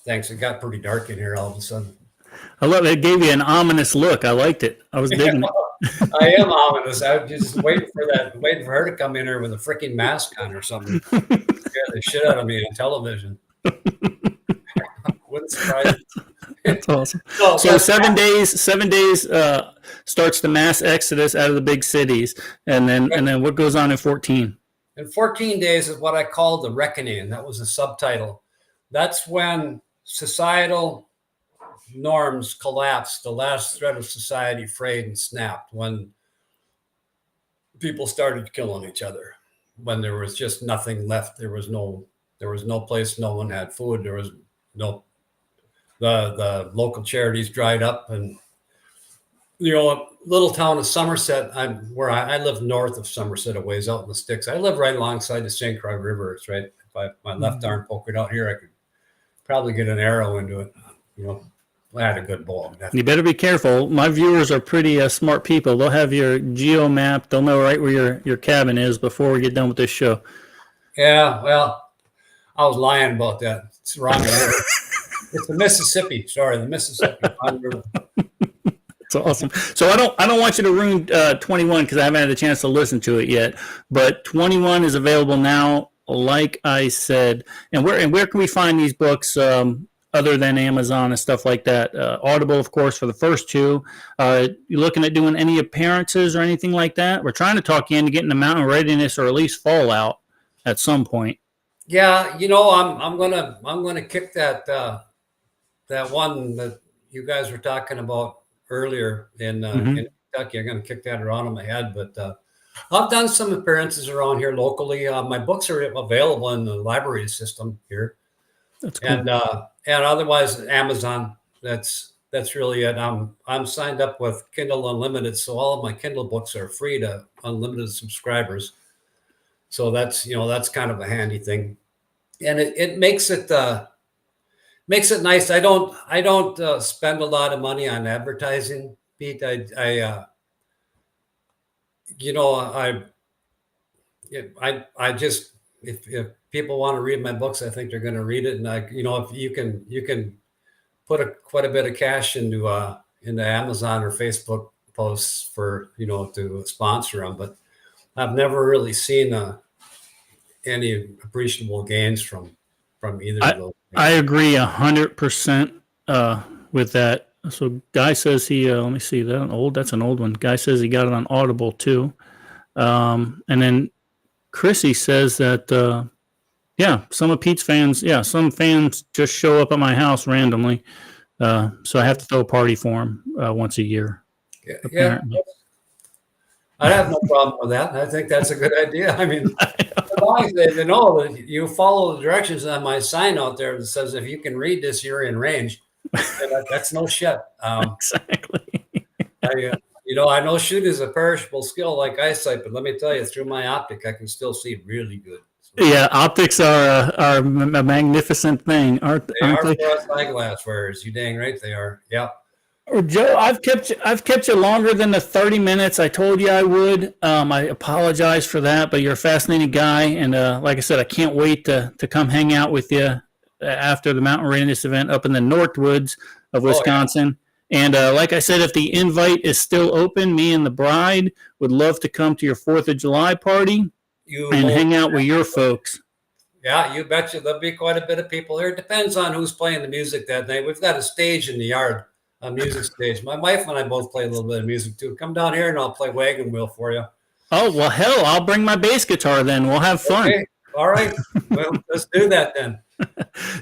Thanks. It got pretty dark in here all of a sudden. I love it. It gave you an ominous look. I liked it. I was digging it. I am ominous. I was just waiting for her to come in here with a freaking mask on or something. Scare the shit out of me on television. Wouldn't surprise me. That's awesome. So 7 days starts the mass exodus out of the big cities, and then what goes on in 14? And 14 days is what I called the reckoning. That was a subtitle. That's when societal norms collapsed, the last thread of society frayed and snapped, when people started killing each other, when there was just nothing left. There was no place, no one had food, there was no, the local charities dried up, and little town of Somerset, I live north of Somerset, a ways out in the sticks. I live right alongside the St. Croix River. It's right, if my left arm poked it out here, I could probably get an arrow into it. I had a good ball. You better be careful. My viewers are pretty smart people. They'll have your geo map. They'll know right where your cabin is before we get done with this show. Yeah, well, I was lying about that. It's wrong. It's the Mississippi. Sorry, the Mississippi. It's awesome. So I don't want you to ruin 21 because I haven't had a chance to listen to it yet. But 21 is available now, like I said. And where can we find these books? other than Amazon and stuff like that? Audible, of course, for the first two. You looking at doing any appearances or anything like that? We're trying to talk you into getting the Mountain Readiness or at least Fallout at some point. Yeah, I'm gonna kick that that one that you guys were talking about earlier in Kentucky. I'm gonna kick that around in my head, but I've done some appearances around here locally. My books are available in the library system here. That's cool. And otherwise Amazon. That's really it. I'm signed up with Kindle Unlimited, so all of my Kindle books are free to unlimited subscribers. So that's kind of a handy thing, and it makes it nice. I don't spend a lot of money on advertising, Pete. I just if people want to read my books, I think they're going to read it, and if you can put quite a bit of cash into Amazon or Facebook posts for to sponsor them, but I've never really seen any appreciable gains from either of those. I agree 100% with that. So Guy says he let me see, that's an old one. Guy says he got it on Audible too. And then Chrissy says that some of Pete's fans, some fans just show up at my house randomly. So I have to throw a party for him once a year. Yeah. I have no problem with that. I think that's a good idea. I mean, as long as they know that you follow the directions on my sign out there that says, if you can read this, you're in range. That's no shit. Exactly. I know shooting is a perishable skill like eyesight, but let me tell you, through my optic, I can still see really good. So, yeah, optics are a magnificent thing, aren't they? Are for us eyeglass wearers. You dang right they are. Yeah. Joe, I've kept you longer than the 30 minutes I told you I would. I apologize for that, but you're a fascinating guy, and like I said, I can't wait to come hang out with you after the Mountain Readiness event up in the Northwoods of Wisconsin. And like I said, if the invite is still open, me and the bride would love to come to your 4th of July party and hang out with your folks. Yeah, you betcha. There'll be quite a bit of people there. It depends on who's playing the music that night. We've got a stage in the yard. A music stage. My wife and I both play a little bit of music too. Come down here and I'll play wagon wheel for you. Oh, well, hell, I'll bring my bass guitar then. We'll have fun. Okay. All right. Well, let's do that then.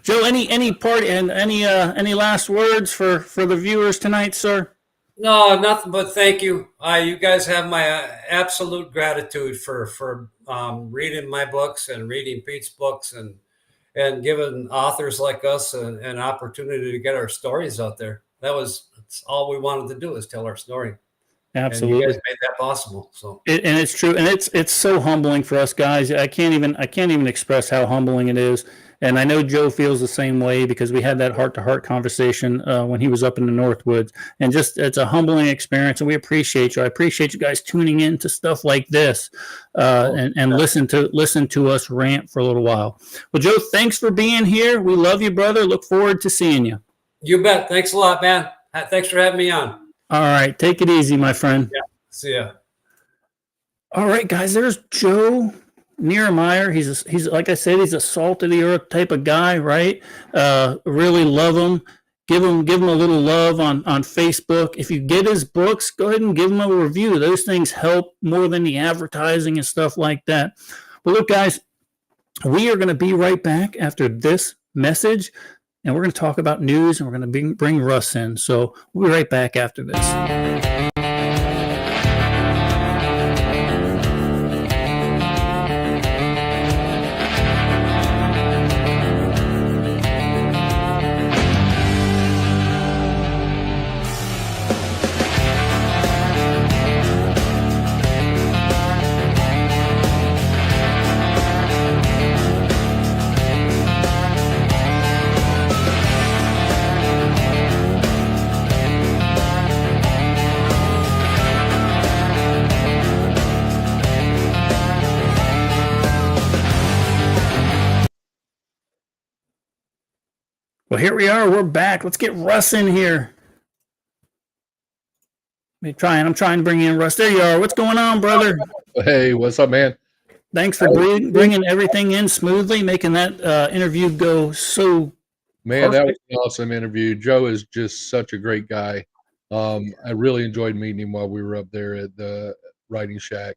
Joe, any party and any last words for the viewers tonight, sir? No, nothing but thank you. You guys have my absolute gratitude for reading my books and reading Pete's books and giving authors like us an opportunity to get our stories out there. That's all we wanted to do, is tell our story. Absolutely. And you guys made that possible. So and it's true, and it's so humbling for us guys. I can't even express how humbling it is. And I know Joe feels the same way, because we had that heart-to-heart conversation when he was up in the Northwoods, and just it's a humbling experience. And we appreciate you. I appreciate you guys tuning in to stuff like this and listen to us rant for a little while. Well, Joe, thanks for being here. We love you, brother. Look forward to seeing you. You bet. Thanks a lot, man. Thanks for having me on. All right. Take it easy, my friend. Yeah. See ya. All right, guys. There's Joe Nirmaier. He's like I said, he's a salt of the earth type of guy, right? Really love him. Give him a little love on Facebook. If you get his books, go ahead and give him a review. Those things help more than the advertising and stuff like that. But look, guys, we are going to be right back after this message. And we're going to talk about news, and we're going to bring Russ in. So we'll be right back after this. Well, here we are. We're back. Let's get Russ in here. I'm trying to bring in Russ. There you are. What's going on, brother? Hey, what's up, man? Thanks for bringing everything in smoothly, making that interview go so Man, that was Perfect. an awesome interview. Joe is just such a great guy. I really enjoyed meeting him while we were up there at the Writing Shack.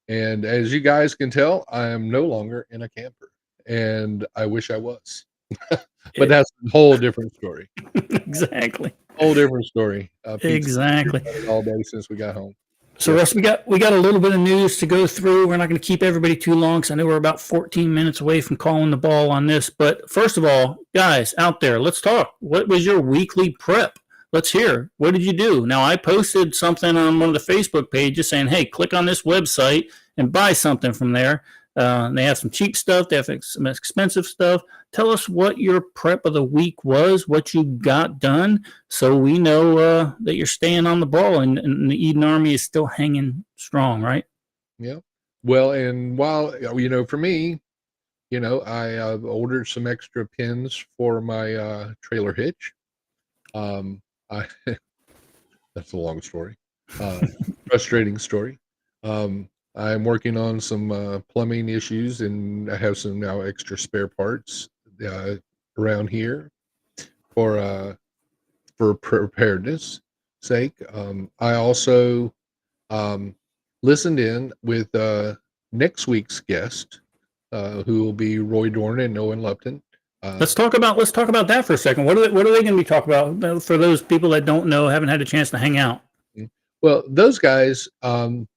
And as you guys can tell, I am no longer in a camper, and I wish I was. But that's a whole different story. Exactly. Whole different story. Exactly. All day since we got home. So, Russ, we got a little bit of news to go through. We're not going to keep everybody too long because I know we're about 14 minutes away from calling the ball on this. But first of all, guys out there, let's talk. What was your weekly prep? Let's hear. What did you do? Now, I posted something on one of the Facebook pages saying, hey, click on this website and buy something from there. They have some cheap stuff. They have some expensive stuff. Tell us what your prep of the week was, what you got done, so we know that you're staying on the ball and the Eden Army is still hanging strong, right? Yeah. Well, and while, for me, I ordered some extra pins for my trailer hitch. That's a long story, frustrating story. I'm working on some plumbing issues, and I have some now extra spare parts around here for preparedness sake. I also listened in with next week's guest, who will be Roy Dorn and Owen Lupton. Let's talk about that for a second. What are they going to be talking about for those people that don't know, haven't had a chance to hang out? Well, those guys, most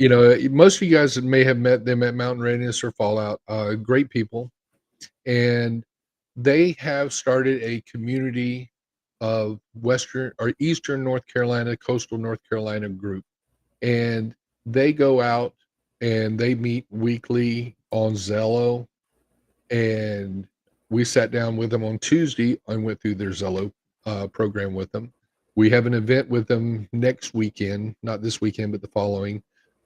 of you guys may have met them at Mountain Readiness or Fallout. Great people, and they have started a community of Western or Eastern North Carolina, coastal North Carolina group, and they go out and they meet weekly on Zello, and we sat down with them on Tuesday and went through their Zello program with them. We have an event with them next weekend, not this weekend, but the following,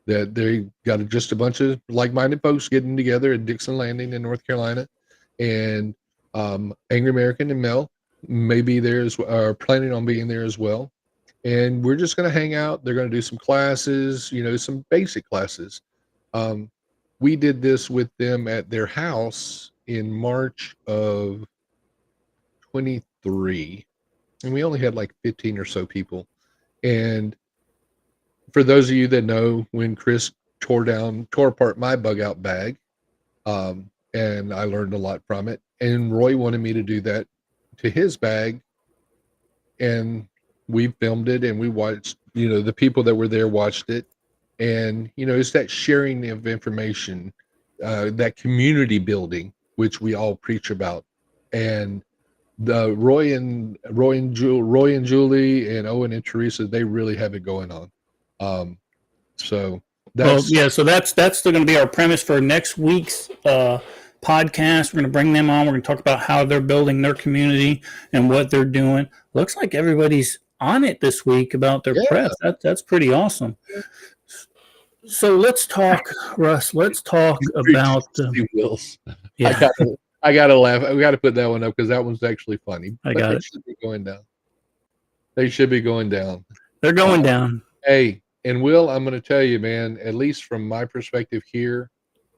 that they got just a bunch of like-minded folks getting together at Dixon Landing in North Carolina. And Angry American and Mel may be there, are planning on being there as well. And we're just going to hang out. They're going to do some classes, some basic classes. We did this with them at their house in March of 23. And we only had like 15 or so people. And for those of you that know, when Chris tore apart my bug out bag, and I learned a lot from it. And Roy wanted me to do that to his bag. And we filmed it and we watched, the people that were there watched it. And, it's that sharing of information, that community building, which we all preach about. And the Roy and Julie and Owen and Teresa, they really have it going on. So that's still going to be our premise for next week's podcast. We're going to bring them on. We're going to talk about how they're building their community and what they're doing. Looks like everybody's on it this week about their prep. That's pretty awesome. So let's talk, Russ. Let's talk about Wills. Yeah. I gotta laugh. We got to put that one up because that one's actually funny. I got it. They should be going down. They should be going down. They're going down. Hey, and Will, I'm going to tell you, man, at least from my perspective here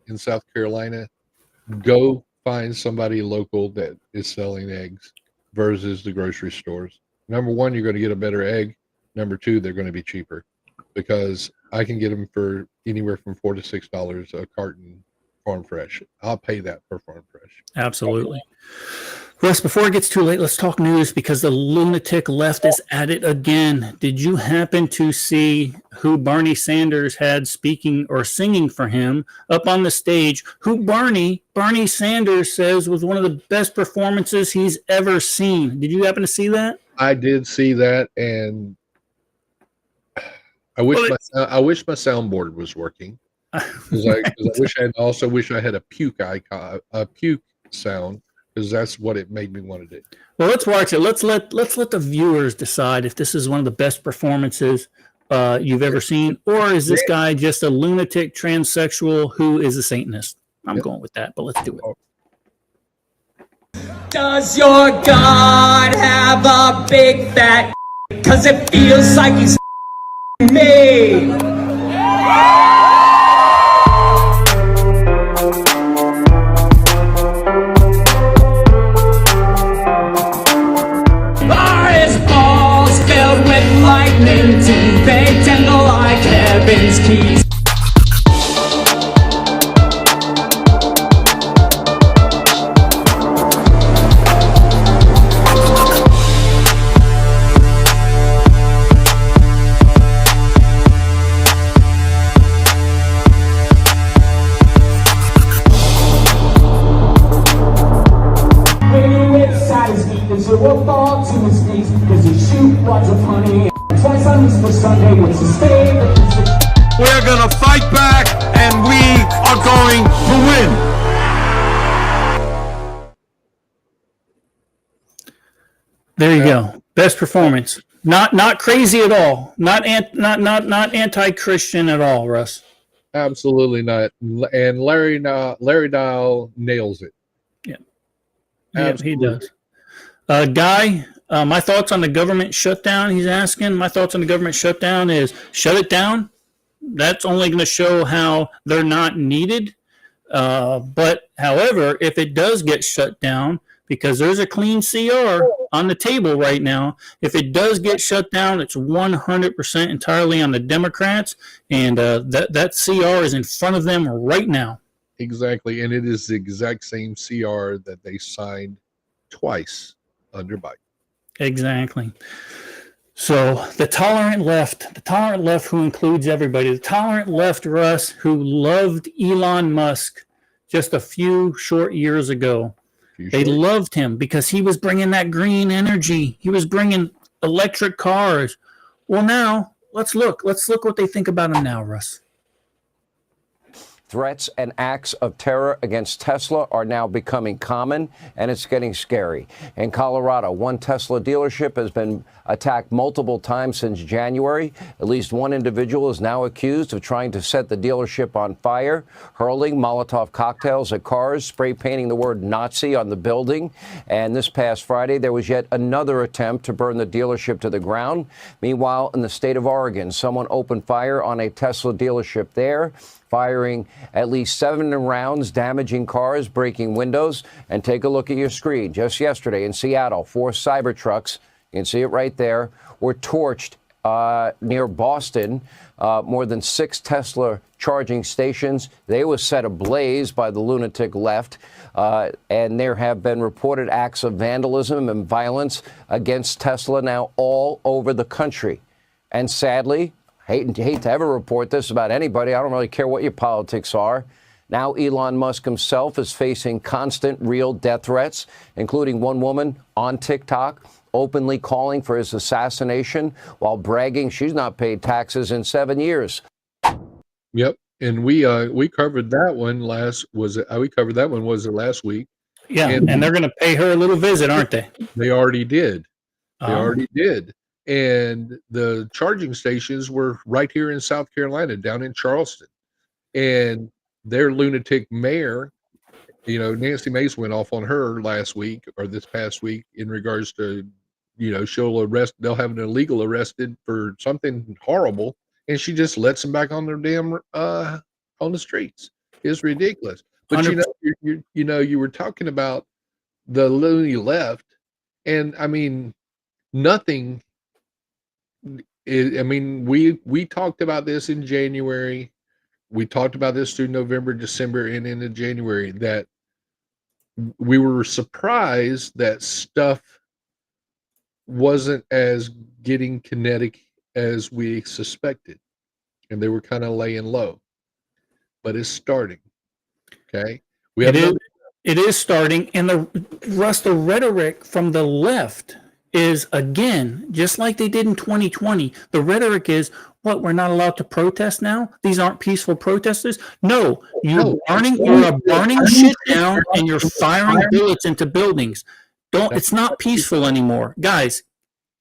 in South Carolina, go find somebody local that is selling eggs versus the grocery stores. Number one, you're going to get a better egg. Number two, they're going to be cheaper because I can get them for anywhere from $4 to $6 a carton farm fresh. I'll pay that for farm fresh. Absolutely. Russ, before it gets too late, let's talk news because the lunatic left is at it again. Did you happen to see who Bernie Sanders had speaking or singing for him up on the stage? Who Bernie Sanders says was one of the best performances he's ever seen. Did you happen to see that? I did see that, and I wish my soundboard was working. Because I wish I had a puke icon, a puke sound, because that's what it made me want to do. Well, let's watch it. Let's let the viewers decide if this is one of the best performances you've ever seen, or is this guy just a lunatic transsexual who is a Satanist? I'm going with that, but let's do it. Does your God have a big fat? Cause it feels like he's me. women defect and the like heaven's keys. So we'll fall to his knees because he shoot wads of honey twice on Easter Sunday was his favorite. We're gonna fight back, and we are going to win. There you go. Best performance. Not crazy at all. Not anti-Christian at all, Russ. Absolutely not. And Larry Dial nails it. Yeah. Absolutely. He does. Guy, my thoughts on the government shutdown, he's asking. My thoughts on the government shutdown is shut it down. That's only going to show how they're not needed. But, however, if it does get shut down, because there's a clean CR on the table right now, if it does get shut down, it's 100% entirely on the Democrats, and that CR is in front of them right now. Exactly. And it is the exact same CR that they signed twice under Biden. Exactly. So the tolerant left who includes everybody, the tolerant left, Russ, who loved Elon Musk just a few short years ago. They loved him because he was bringing that green energy. He was bringing electric cars. Well, now let's look what they think about him now, Russ. Threats and acts of terror against Tesla are now becoming common, and it's getting scary. In Colorado, one Tesla dealership has been attacked multiple times since January. At least one individual is now accused of trying to set the dealership on fire, hurling Molotov cocktails at cars, spray painting the word Nazi on the building. And this past Friday, there was yet another attempt to burn the dealership to the ground. Meanwhile, in the state of Oregon, someone opened fire on a Tesla dealership there, firing at least 7 rounds, damaging cars, breaking windows. And take a look at your screen. Just yesterday in Seattle, 4 Cybertrucks, you can see it right there, were torched near Boston. More than 6 Tesla charging stations. They were set ablaze by the lunatic left. And there have been reported acts of vandalism and violence against Tesla now all over the country. And sadly, hate to ever report this about anybody. I don't really care what your politics are. Now Elon Musk himself is facing constant real death threats, including one woman on TikTok openly calling for his assassination while bragging she's not paid taxes in 7 years. Yep. And we covered that one last week? Yeah, and they're going to pay her a little visit, aren't they? They already did. Already did. And the charging stations were right here in South Carolina, down in Charleston. And their lunatic mayor, Nancy Mace went off on her last week or this past week in regards to, they'll have an illegal arrested for something horrible. And she just lets them back on their damn, on the streets. It's ridiculous. But you were talking about the loony left, and I mean, nothing. We talked about this in January. We talked about this through November, December, and into January, that we were surprised that stuff wasn't as getting kinetic as we suspected, and they were kind of laying low. But it's starting. Okay, it is starting, and the rhetoric from the left is, again, just like they did in 2020. The rhetoric is, what, we're not allowed to protest now? These aren't peaceful protesters? No, you're burning shit down, and you're firing bullets into buildings. It's not peaceful anymore. Guys,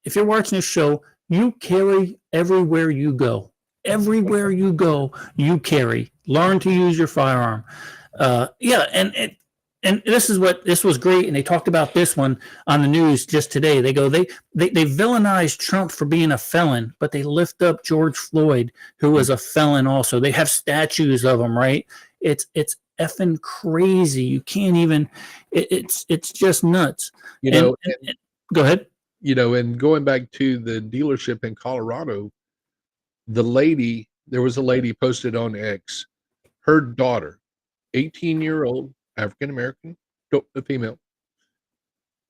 if you're watching this show, you carry everywhere you go. Everywhere you go, you carry. Learn to use your firearm. And this was great, and they talked about this one on the news just today. They go, they villainized Trump for being a felon, but they lift up George Floyd, who was a felon also. They have statues of him, right? It's effing crazy. You can't even. It's just nuts. Go ahead. you know, and going back to the dealership in Colorado, there was a lady posted on X, her daughter, 18-year-old African American, a female,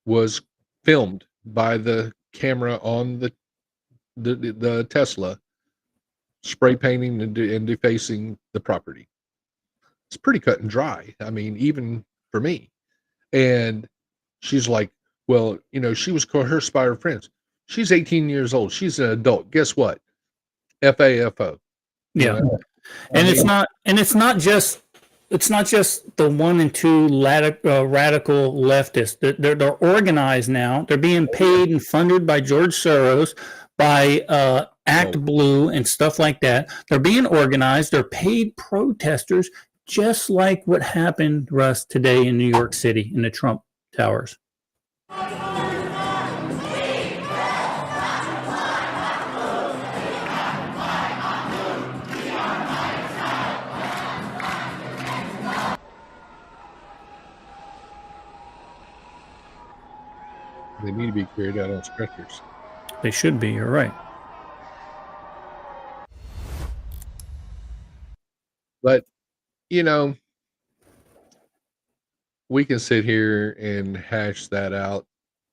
was filmed by the camera on the Tesla, spray painting and defacing the property. It's pretty cut and dry. I mean, even for me. And she's like, well, you know, she was coerced by her friends. She's 18 years old. She's an adult. Guess what? FAFO. Yeah. And it's not just the 1 and 2 radical leftists. They're organized now. They're being paid and funded by George Soros, by Act Blue and stuff like that. They're being organized. They're paid protesters, just like what happened, Russ, today in New York City in the Trump Towers. They need to be carried out on stretchers. They should be. You're right. But, you know, we can sit here and hash that out.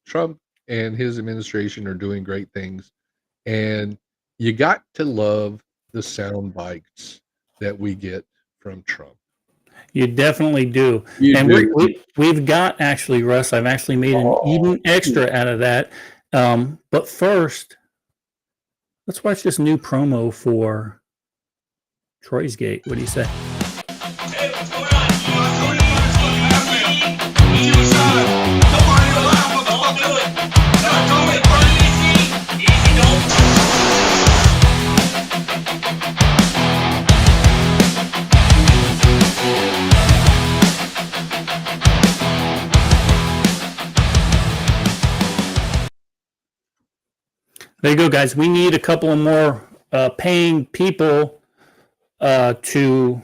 Trump and his administration are doing great things. And you got to love the sound bites that we get from Trump. You definitely do. We've got, actually, Russ, I've actually made an even extra out of that. But first, let's watch this new promo for Troy's Gate. What do you say? Hey, what's going on? Tony Stark's fucking happening. Suicide. Nobody alive. What the fuck do it? Don't make fun of easy. Easy, don't. There you go, guys. We need a couple of more paying people to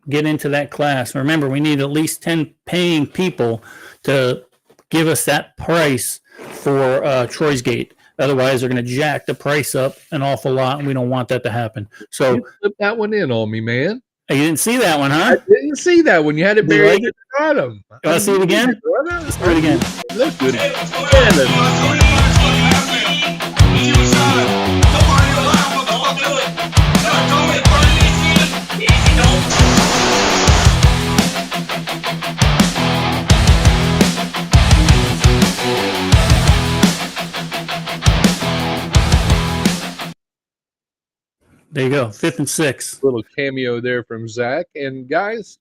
get into that class. Remember, we need at least 10 paying people to give us that price for Troy's Gate. Otherwise, they're going to jack the price up an awful lot, and we don't want that to happen. So You flipped that one in on me, man. you didn't see that one, I huh? didn't see that when you had it You buried like at it? the bottom. You want to see it again? Let's do it again. Let's do it Hey, again. what's going on? Tony Stark's fucking happening. Suicide. Nobody alive. What the fuck do it? Don't make fun of easy. Easy, don't. There you go. 5th and 6th. Little cameo there from Zach. And guys,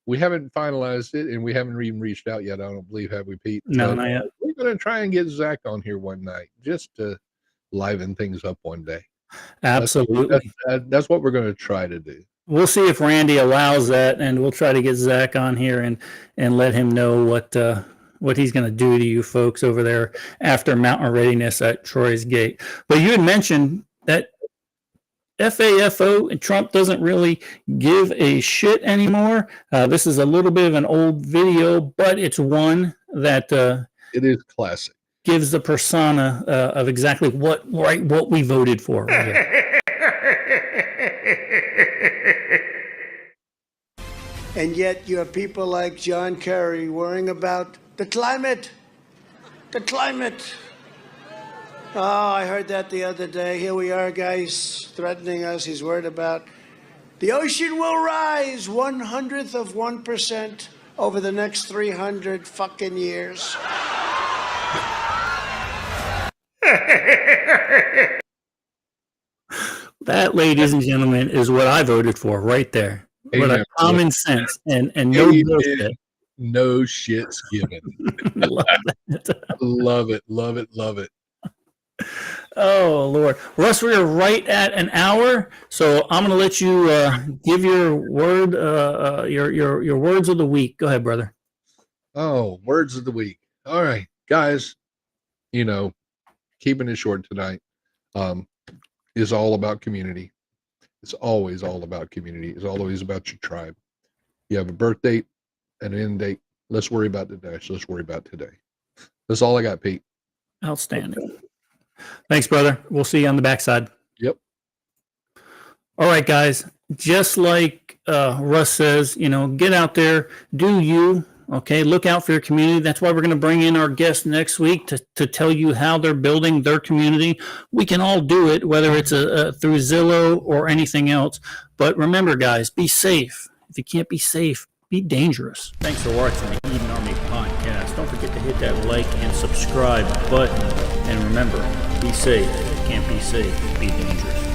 we haven't finalized it, and we haven't even reached out yet. I don't believe, have we, Pete? No, But, not yet. We're going to try and get Zach on here one night just to liven things up one day. Absolutely. That's what we're going to try to do. We'll see if Randy allows that, and we'll try to get Zach on here and let him know what he's going to do to you folks over there after Mountain Readiness at Troy's Gate. But you had mentioned that FAFO and Trump doesn't really give a shit anymore. This is a little bit of an old video, but it's one that It is classic. gives the persona of exactly what we voted for. Right here. And yet you have people like John Kerry worrying about the climate. The climate. Oh, I heard that the other day. Here we are, guys, threatening us. He's worried about the ocean will rise 1/100% over the next 300 fucking years. That, ladies and gentlemen, is what I voted for right there. What Amen. a common sense and no Amen. bullshit. No shit's given. Love that. Love it. Love it. Love it. Oh Lord, Russ, we are right at an hour, so I'm going to let you give your word, your words of the week. Go ahead, brother. Oh, words of the week. All right, guys, keeping it short tonight is all about community. It's always all about community. It's always about your tribe. You have a birth date and an end date. Let's worry about the dash. Let's worry about today. That's all I got, Pete. Outstanding. Thanks, brother. We'll see you on the backside. Yep. All right, guys. Just like Russ says, get out there, do you. Okay, look out for your community. That's why we're going to bring in our guest next week to tell you how they're building their community. We can all do it, whether it's through Zillow or anything else. But remember, guys, be safe. If you can't be safe, be dangerous. Thanks for watching the Eden Army podcast. Don't forget to hit that like and subscribe button. And remember, be safe. If you can't be safe, be dangerous.